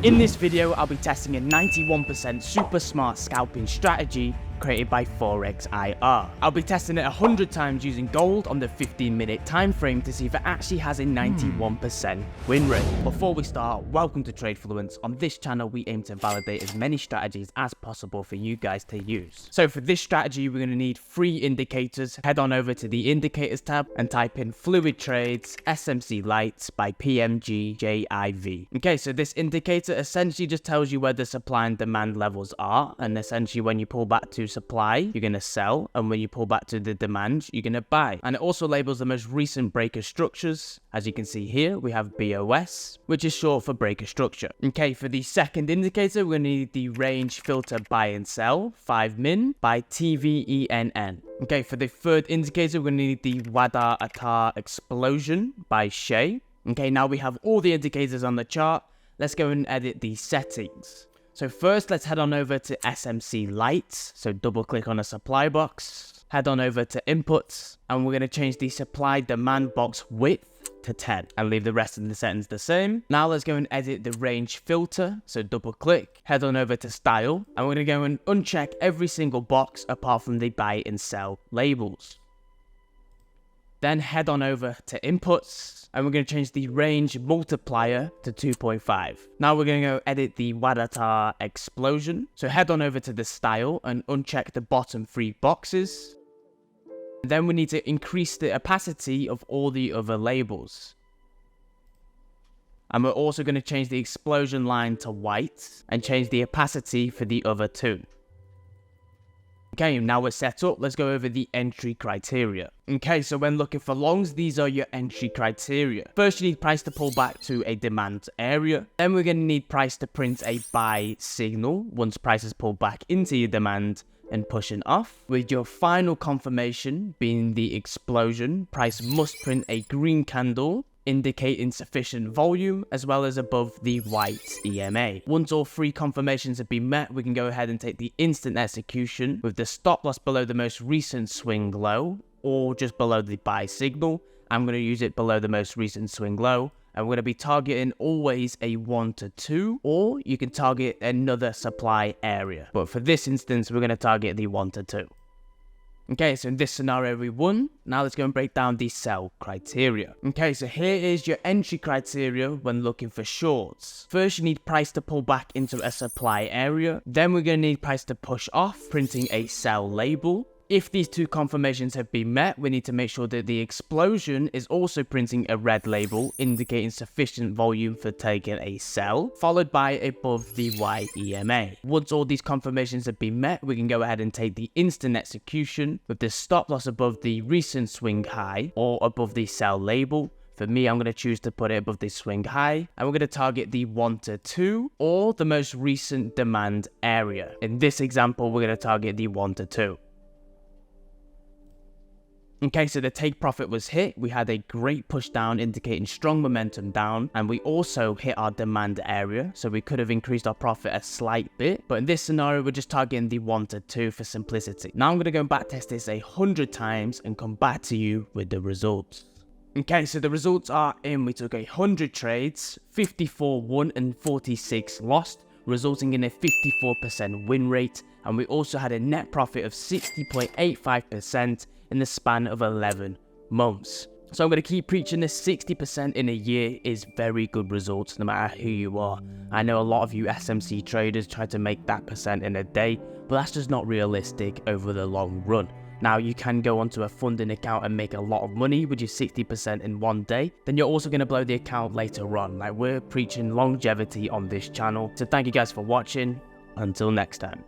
In this video, I'll be testing a 91% super smart scalping strategy created by Forexir. I'll be testing it 100 times using gold on the 15-minute time frame to see if it actually has a 91% win rate. Before we start, welcome to TradeFluence. On this channel, we aim to validate as many strategies as possible for you guys to use. So for this strategy, we're going to need 3 indicators. Head on over to the indicators tab and type in Fluid Trades SMC Lights by PMGJIV. Okay, so this indicator essentially just tells you where the supply and demand levels are, and essentially when you pull back to supply, you're going to sell, and when you pull back to the demand, you're going to buy. And it also labels the most recent breaker structures. As you can see here, we have BOS, which is short for breaker structure. Okay, for the second indicator, we're going to need the range filter buy and sell 5 min by TVENN. Okay, for the third indicator, we're going to need the WADA Atar explosion by Shea. Okay, now we have all the indicators on the chart. Let's go and edit the settings. So first, let's head on over to SMC Lights. So double click on a supply box, head on over to inputs, and we're going to change the supply demand box width to 10 and leave the rest of the settings the same. Now let's go and edit the range filter. So double click, head on over to style, and we're going to go and uncheck every single box apart from the buy and sell labels. Then head on over to inputs, and we're going to change the range multiplier to 2.5. Now we're going to go edit the WADATAR explosion. So head on over to the style and uncheck the bottom 3 boxes. Then we need to increase the opacity of all the other labels. And we're also going to change the explosion line to white and change the opacity for the other 2. Okay, now we're set up, let's go over the entry criteria. Okay, so when looking for longs, these are your entry criteria. First, you need price to pull back to a demand area. Then we're going to need price to print a buy signal once prices pull back into your demand and pushing off. With your final confirmation being the explosion, price must print a green candle indicating sufficient volume as well as above the white EMA. Once all 3 confirmations have been met, we can go ahead and take the instant execution with the stop loss below the most recent swing low or just below the buy signal. I'm going to use it below the most recent swing low, and we're going to be targeting always a 1 to 2, or you can target another supply area. But for this instance, we're going to target the 1 to 2. Okay, so in this scenario we won. Now let's go and break down the sell criteria. Okay, so here is your entry criteria when looking for shorts. First, you need price to pull back into a supply area. Then we're going to need price to push off, printing a sell label. If these 2 confirmations have been met, we need to make sure that the explosion is also printing a red label indicating sufficient volume for taking a sell, followed by above the white EMA. Once all these confirmations have been met, we can go ahead and take the instant execution with the stop loss above the recent swing high or above the sell label. For me, I'm going to choose to put it above the swing high, and we're going to target the 1 to 2 or the most recent demand area. In this example, we're going to target the 1 to 2. Okay, so the take profit was hit. We had a great push down indicating strong momentum down, and we also hit our demand area, so we could have increased our profit a slight bit, but in this scenario we're just targeting the 1 to 2 for simplicity. Now I'm going to go and back test this 100 times and come back to you with the results. Okay, so the results are in. We took 100 trades, 54 won and 46 lost, resulting in a 54% win rate, and we also had a net profit of 60.85% in the span of 11 months. So I'm going to keep preaching this. 60% in a year is very good results no matter who you are. I know a lot of you SMC traders try to make that percent in a day, but that's just not realistic over the long run. Now, you can go onto a funding account and make a lot of money with your 60% in one day. Then you're also going to blow the account later on. Like, we're preaching longevity on this channel. So thank you guys for watching. Until next time.